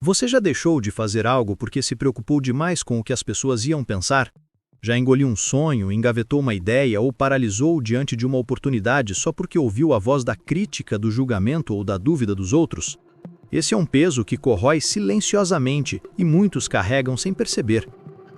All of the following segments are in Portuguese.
Você já deixou de fazer algo porque se preocupou demais com o que as pessoas iam pensar? Já engoliu um sonho, engavetou uma ideia ou paralisou diante de uma oportunidade só porque ouviu a voz da crítica, do julgamento ou da dúvida dos outros? Esse é um peso que corrói silenciosamente e muitos carregam sem perceber.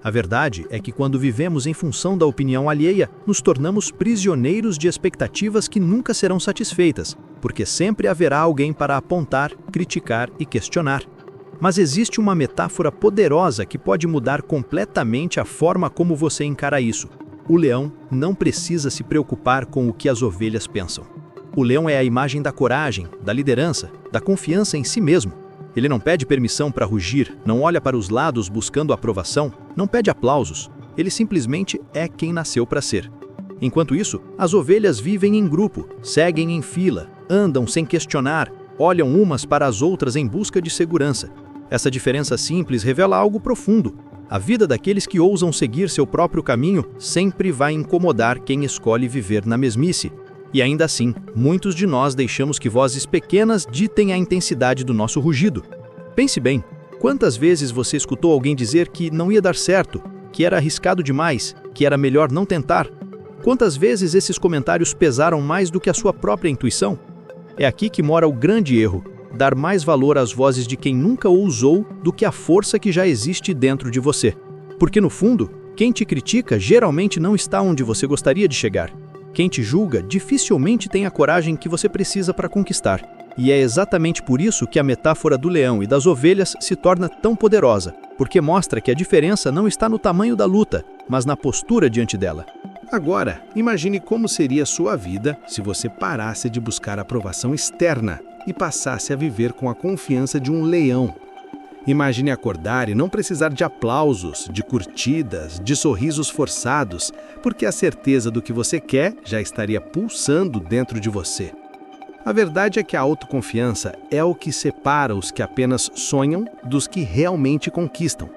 A verdade é que quando vivemos em função da opinião alheia, nos tornamos prisioneiros de expectativas que nunca serão satisfeitas, porque sempre haverá alguém para apontar, criticar e questionar. Mas existe uma metáfora poderosa que pode mudar completamente a forma como você encara isso. O leão não precisa se preocupar com o que as ovelhas pensam. O leão é a imagem da coragem, da liderança, da confiança em si mesmo. Ele não pede permissão para rugir, não olha para os lados buscando aprovação, não pede aplausos. Ele simplesmente é quem nasceu para ser. Enquanto isso, as ovelhas vivem em grupo, seguem em fila, andam sem questionar, olham umas para as outras em busca de segurança. Essa diferença simples revela algo profundo. A vida daqueles que ousam seguir seu próprio caminho sempre vai incomodar quem escolhe viver na mesmice. E ainda assim, muitos de nós deixamos que vozes pequenas ditem a intensidade do nosso rugido. Pense bem, quantas vezes você escutou alguém dizer que não ia dar certo, que era arriscado demais, que era melhor não tentar? Quantas vezes esses comentários pesaram mais do que a sua própria intuição? É aqui que mora o grande erro. Dar mais valor às vozes de quem nunca ousou do que à força que já existe dentro de você. Porque no fundo, quem te critica geralmente não está onde você gostaria de chegar. Quem te julga dificilmente tem a coragem que você precisa para conquistar. E é exatamente por isso que a metáfora do leão e das ovelhas se torna tão poderosa, porque mostra que a diferença não está no tamanho da luta, mas na postura diante dela. Agora, imagine como seria a sua vida se você parasse de buscar aprovação externa e passasse a viver com a confiança de um leão. Imagine acordar e não precisar de aplausos, de curtidas, de sorrisos forçados, porque a certeza do que você quer já estaria pulsando dentro de você. A verdade é que a autoconfiança é o que separa os que apenas sonham dos que realmente conquistam.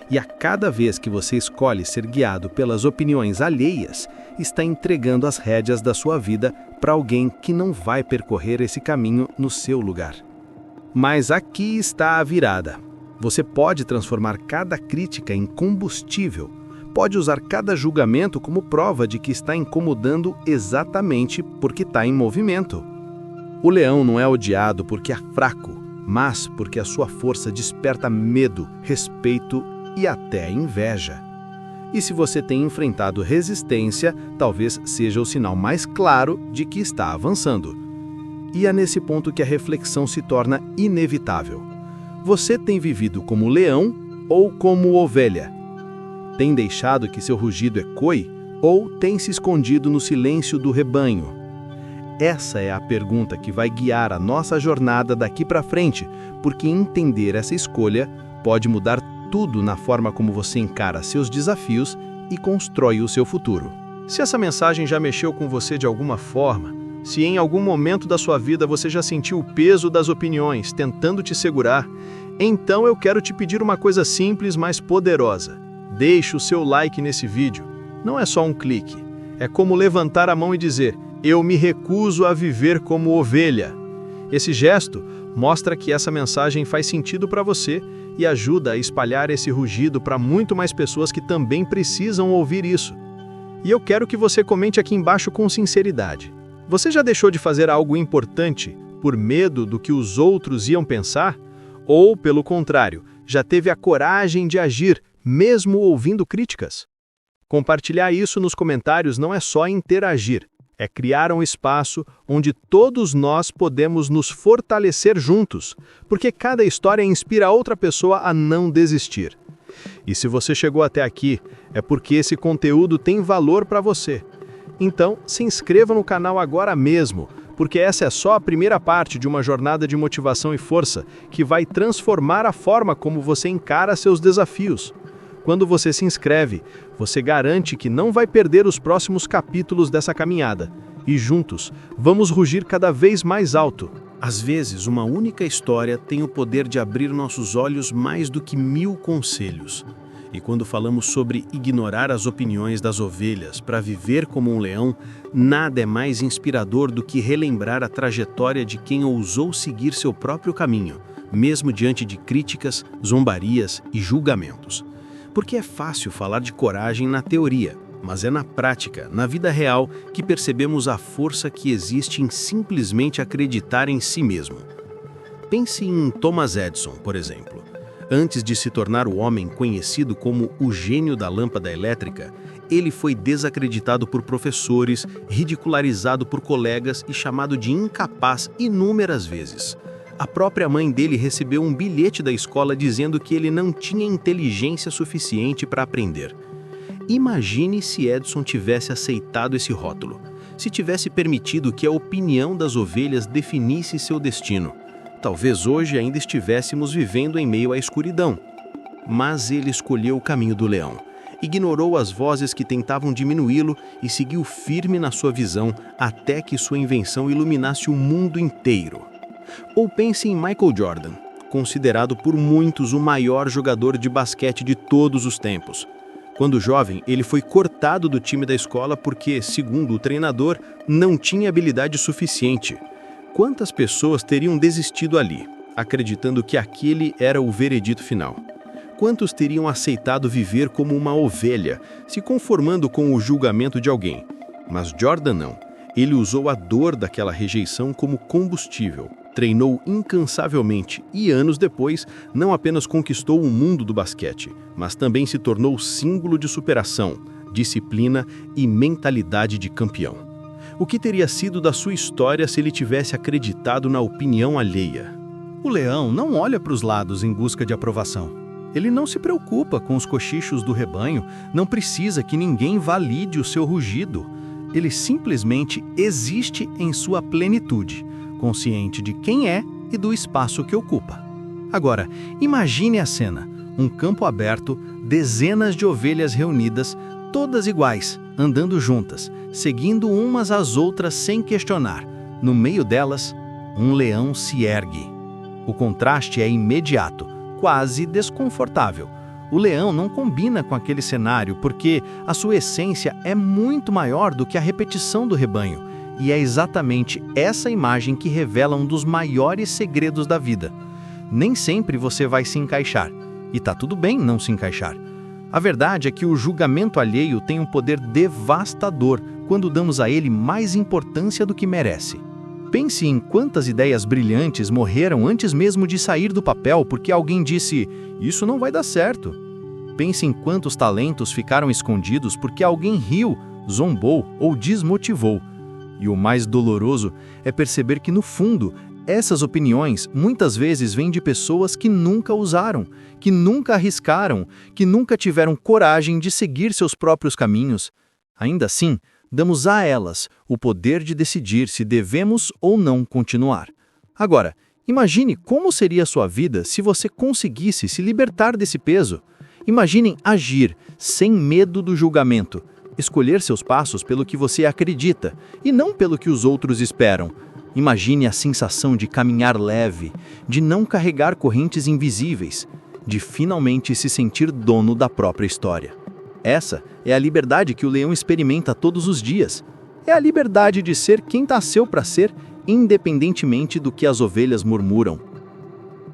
E a cada vez que você escolhe ser guiado pelas opiniões alheias, está entregando as rédeas da sua vida para alguém que não vai percorrer esse caminho no seu lugar. Mas aqui está a virada. Você pode transformar cada crítica em combustível, pode usar cada julgamento como prova de que está incomodando exatamente porque está em movimento. O leão não é odiado porque é fraco, mas porque a sua força desperta medo, respeito e até inveja. E se você tem enfrentado resistência, talvez seja o sinal mais claro de que está avançando. E é nesse ponto que a reflexão se torna inevitável. Você tem vivido como leão ou como ovelha? Tem deixado que seu rugido ecoe ou tem se escondido no silêncio do rebanho? Essa é a pergunta que vai guiar a nossa jornada daqui para frente, porque entender essa escolha pode mudar tudo na forma como você encara seus desafios e constrói o seu futuro. Se essa mensagem já mexeu com você de alguma forma, se em algum momento da sua vida você já sentiu o peso das opiniões tentando te segurar, então eu quero te pedir uma coisa simples, mas poderosa. Deixe o seu like nesse vídeo. Não é só um clique. É como levantar a mão e dizer: eu me recuso a viver como ovelha. Esse gesto mostra que essa mensagem faz sentido para você e ajuda a espalhar esse rugido para muito mais pessoas que também precisam ouvir isso. E eu quero que você comente aqui embaixo com sinceridade. Você já deixou de fazer algo importante por medo do que os outros iam pensar? Ou, pelo contrário, já teve a coragem de agir, mesmo ouvindo críticas? Compartilhar isso nos comentários não é só interagir, é criar um espaço onde todos nós podemos nos fortalecer juntos, porque cada história inspira outra pessoa a não desistir. E se você chegou até aqui, é porque esse conteúdo tem valor para você. Então, se inscreva no canal agora mesmo, porque essa é só a primeira parte de uma jornada de motivação e força que vai transformar a forma como você encara seus desafios. Quando você se inscreve, você garante que não vai perder os próximos capítulos dessa caminhada. E juntos, vamos rugir cada vez mais alto. Às vezes, uma única história tem o poder de abrir nossos olhos mais do que 1000 conselhos. E quando falamos sobre ignorar as opiniões das ovelhas para viver como um leão, nada é mais inspirador do que relembrar a trajetória de quem ousou seguir seu próprio caminho, mesmo diante de críticas, zombarias e julgamentos. Porque é fácil falar de coragem na teoria, mas é na prática, na vida real, que percebemos a força que existe em simplesmente acreditar em si mesmo. Pense em Thomas Edison, por exemplo. Antes de se tornar o homem conhecido como o gênio da lâmpada elétrica, ele foi desacreditado por professores, ridicularizado por colegas e chamado de incapaz inúmeras vezes. A própria mãe dele recebeu um bilhete da escola dizendo que ele não tinha inteligência suficiente para aprender. Imagine se Edison tivesse aceitado esse rótulo, se tivesse permitido que a opinião das ovelhas definisse seu destino. Talvez hoje ainda estivéssemos vivendo em meio à escuridão. Mas ele escolheu o caminho do leão. Ignorou as vozes que tentavam diminuí-lo e seguiu firme na sua visão até que sua invenção iluminasse o mundo inteiro. Ou pense em Michael Jordan, considerado por muitos o maior jogador de basquete de todos os tempos. Quando jovem, ele foi cortado do time da escola porque, segundo o treinador, não tinha habilidade suficiente. Quantas pessoas teriam desistido ali, acreditando que aquele era o veredito final? Quantos teriam aceitado viver como uma ovelha, se conformando com o julgamento de alguém? Mas Jordan não. Ele usou a dor daquela rejeição como combustível, treinou incansavelmente e, anos depois, não apenas conquistou o mundo do basquete, mas também se tornou símbolo de superação, disciplina e mentalidade de campeão. O que teria sido da sua história se ele tivesse acreditado na opinião alheia? O leão não olha para os lados em busca de aprovação. Ele não se preocupa com os cochichos do rebanho, não precisa que ninguém valide o seu rugido. Ele simplesmente existe em sua plenitude, consciente de quem é e do espaço que ocupa. Agora, imagine a cena: um campo aberto, dezenas de ovelhas reunidas, todas iguais, andando juntas, seguindo umas às outras sem questionar. No meio delas, um leão se ergue. O contraste é imediato, quase desconfortável. O leão não combina com aquele cenário porque a sua essência é muito maior do que a repetição do rebanho, e é exatamente essa imagem que revela um dos maiores segredos da vida. Nem sempre você vai se encaixar, e tá tudo bem não se encaixar. A verdade é que o julgamento alheio tem um poder devastador quando damos a ele mais importância do que merece. Pense em quantas ideias brilhantes morreram antes mesmo de sair do papel porque alguém disse: "Isso não vai dar certo". Pense em quantos talentos ficaram escondidos porque alguém riu, zombou ou desmotivou. E o mais doloroso é perceber que, no fundo, essas opiniões muitas vezes vêm de pessoas que nunca usaram, que nunca arriscaram, que nunca tiveram coragem de seguir seus próprios caminhos. Ainda assim, damos a elas o poder de decidir se devemos ou não continuar. Agora, imagine como seria a sua vida se você conseguisse se libertar desse peso. Imaginem agir sem medo do julgamento, escolher seus passos pelo que você acredita e não pelo que os outros esperam. Imagine a sensação de caminhar leve, de não carregar correntes invisíveis, de finalmente se sentir dono da própria história. Essa é a liberdade que o leão experimenta todos os dias. É a liberdade de ser quem nasceu para ser, independentemente do que as ovelhas murmuram.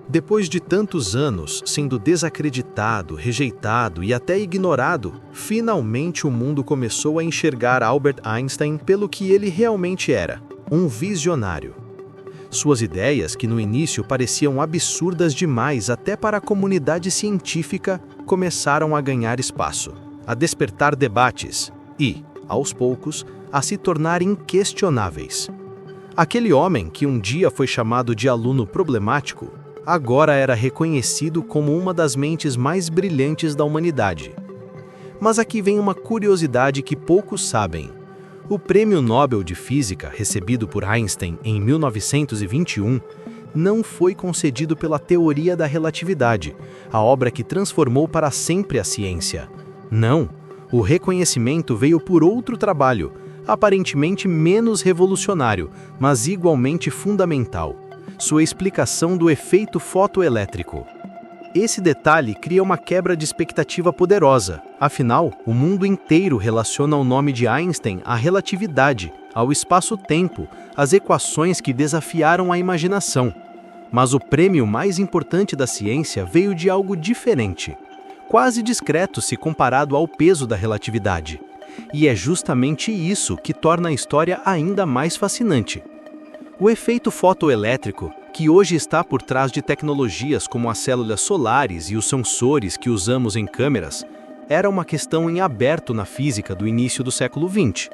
Depois de tantos anos sendo desacreditado, rejeitado e até ignorado, finalmente o mundo começou a enxergar Albert Einstein pelo que ele realmente era, um visionário. Suas ideias, que no início pareciam absurdas demais até para a comunidade científica, começaram a ganhar espaço, a despertar debates e, aos poucos, a se tornar inquestionáveis. Aquele homem que um dia foi chamado de aluno problemático, agora era reconhecido como uma das mentes mais brilhantes da humanidade. Mas aqui vem uma curiosidade que poucos sabem. O Prêmio Nobel de Física, recebido por Einstein em 1921, não foi concedido pela teoria da relatividade, a obra que transformou para sempre a ciência. Não, o reconhecimento veio por outro trabalho, aparentemente menos revolucionário, mas igualmente fundamental: sua explicação do efeito fotoelétrico. Esse detalhe cria uma quebra de expectativa poderosa. Afinal, o mundo inteiro relaciona o nome de Einstein à relatividade, ao espaço-tempo, às equações que desafiaram a imaginação. Mas o prêmio mais importante da ciência veio de algo diferente, quase discreto se comparado ao peso da relatividade. E é justamente isso que torna a história ainda mais fascinante. O efeito fotoelétrico, que hoje está por trás de tecnologias como as células solares e os sensores que usamos em câmeras, era uma questão em aberto na física do início do século XX.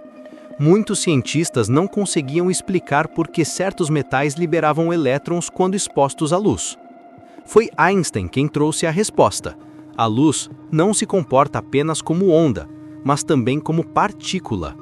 Muitos cientistas não conseguiam explicar por que certos metais liberavam elétrons quando expostos à luz. Foi Einstein quem trouxe a resposta. A luz não se comporta apenas como onda, mas também como partícula.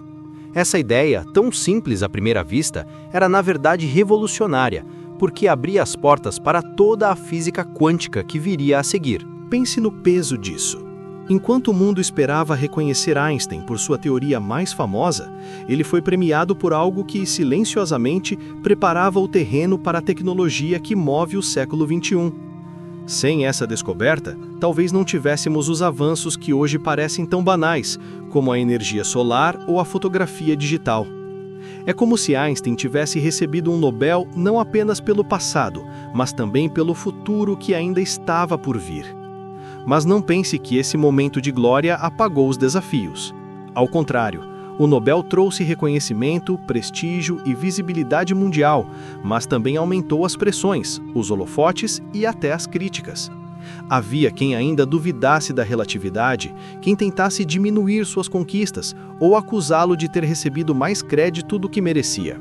Essa ideia, tão simples à primeira vista, era na verdade revolucionária, porque abria as portas para toda a física quântica que viria a seguir. Pense no peso disso. Enquanto o mundo esperava reconhecer Einstein por sua teoria mais famosa, ele foi premiado por algo que, silenciosamente, preparava o terreno para a tecnologia que move o século XXI. Sem essa descoberta, talvez não tivéssemos os avanços que hoje parecem tão banais, como a energia solar ou a fotografia digital. É como se Einstein tivesse recebido um Nobel não apenas pelo passado, mas também pelo futuro que ainda estava por vir. Mas não pense que esse momento de glória apagou os desafios. Ao contrário, o Nobel trouxe reconhecimento, prestígio e visibilidade mundial, mas também aumentou as pressões, os holofotes e até as críticas. Havia quem ainda duvidasse da relatividade, quem tentasse diminuir suas conquistas ou acusá-lo de ter recebido mais crédito do que merecia.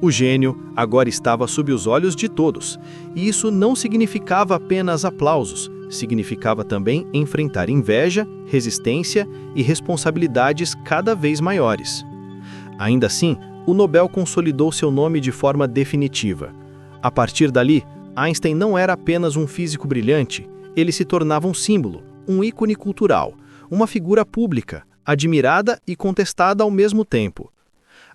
O gênio agora estava sob os olhos de todos, e isso não significava apenas aplausos, significava também enfrentar inveja, resistência e responsabilidades cada vez maiores. Ainda assim, o Nobel consolidou seu nome de forma definitiva. A partir dali, Einstein não era apenas um físico brilhante, ele se tornava um símbolo, um ícone cultural, uma figura pública, admirada e contestada ao mesmo tempo.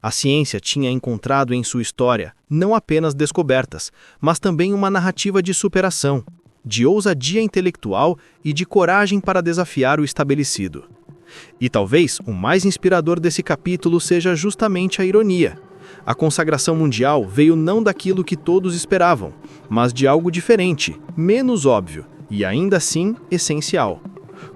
A ciência tinha encontrado em sua história não apenas descobertas, mas também uma narrativa de superação, de ousadia intelectual e de coragem para desafiar o estabelecido. E talvez o mais inspirador desse capítulo seja justamente a ironia. A consagração mundial veio não daquilo que todos esperavam, mas de algo diferente, menos óbvio e ainda assim essencial.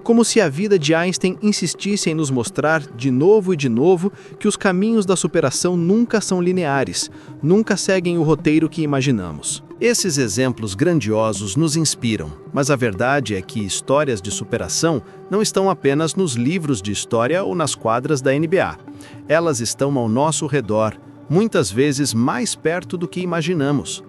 Como se a vida de Einstein insistisse em nos mostrar de novo e de novo que os caminhos da superação nunca são lineares, nunca seguem o roteiro que imaginamos. Esses exemplos grandiosos nos inspiram, mas a verdade é que histórias de superação não estão apenas nos livros de história ou nas quadras da NBA. Elas estão ao nosso redor, muitas vezes mais perto do que imaginamos.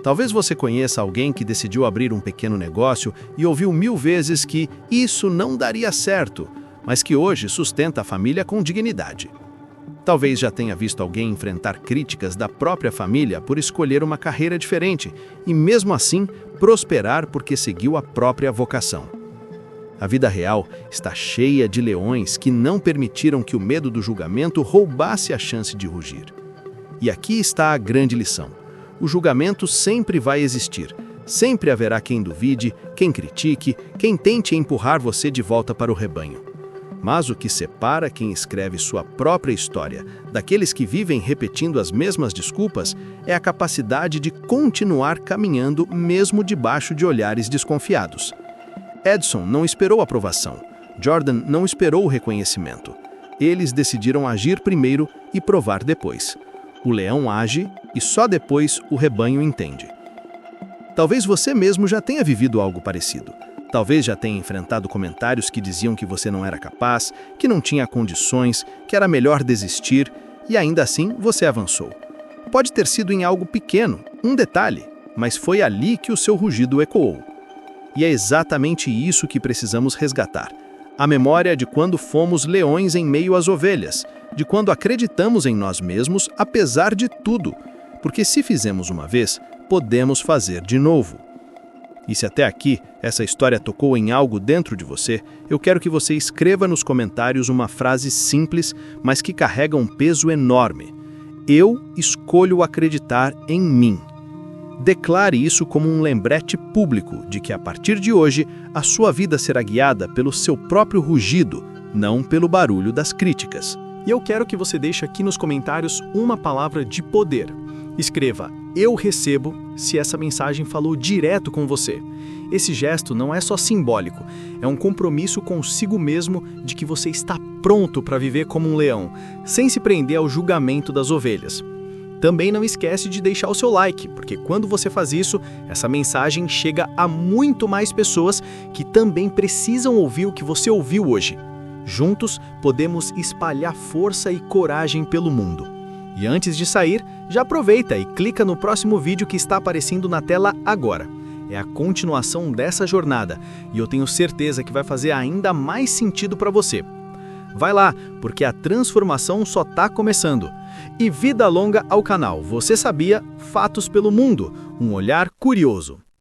Talvez você conheça alguém que decidiu abrir um pequeno negócio e ouviu 1000 vezes que isso não daria certo, mas que hoje sustenta a família com dignidade. Talvez já tenha visto alguém enfrentar críticas da própria família por escolher uma carreira diferente e, mesmo assim, prosperar porque seguiu a própria vocação. A vida real está cheia de leões que não permitiram que o medo do julgamento roubasse a chance de rugir. E aqui está a grande lição. O julgamento sempre vai existir. Sempre haverá quem duvide, quem critique, quem tente empurrar você de volta para o rebanho. Mas o que separa quem escreve sua própria história daqueles que vivem repetindo as mesmas desculpas é a capacidade de continuar caminhando mesmo debaixo de olhares desconfiados. Edison não esperou aprovação. Jordan não esperou o reconhecimento. Eles decidiram agir primeiro e provar depois. O leão age e só depois o rebanho entende. Talvez você mesmo já tenha vivido algo parecido. Talvez já tenha enfrentado comentários que diziam que você não era capaz, que não tinha condições, que era melhor desistir, e ainda assim você avançou. Pode ter sido em algo pequeno, um detalhe, mas foi ali que o seu rugido ecoou. E é exatamente isso que precisamos resgatar. A memória de quando fomos leões em meio às ovelhas, de quando acreditamos em nós mesmos apesar de tudo, porque se fizemos uma vez, podemos fazer de novo. E se até aqui essa história tocou em algo dentro de você, eu quero que você escreva nos comentários uma frase simples, mas que carrega um peso enorme. Eu escolho acreditar em mim. Declare isso como um lembrete público de que a partir de hoje a sua vida será guiada pelo seu próprio rugido, não pelo barulho das críticas. E eu quero que você deixe aqui nos comentários uma palavra de poder. Escreva "Eu recebo" se essa mensagem falou direto com você. Esse gesto não é só simbólico, é um compromisso consigo mesmo de que você está pronto para viver como um leão, sem se prender ao julgamento das ovelhas. Também não esquece de deixar o seu like, porque quando você faz isso, essa mensagem chega a muito mais pessoas que também precisam ouvir o que você ouviu hoje. Juntos, podemos espalhar força e coragem pelo mundo. E antes de sair, já aproveita e clica no próximo vídeo que está aparecendo na tela agora. É a continuação dessa jornada, e eu tenho certeza que vai fazer ainda mais sentido para você. Vai lá, porque a transformação só está começando. E vida longa ao canal Você Sabia? Fatos pelo Mundo, um olhar curioso.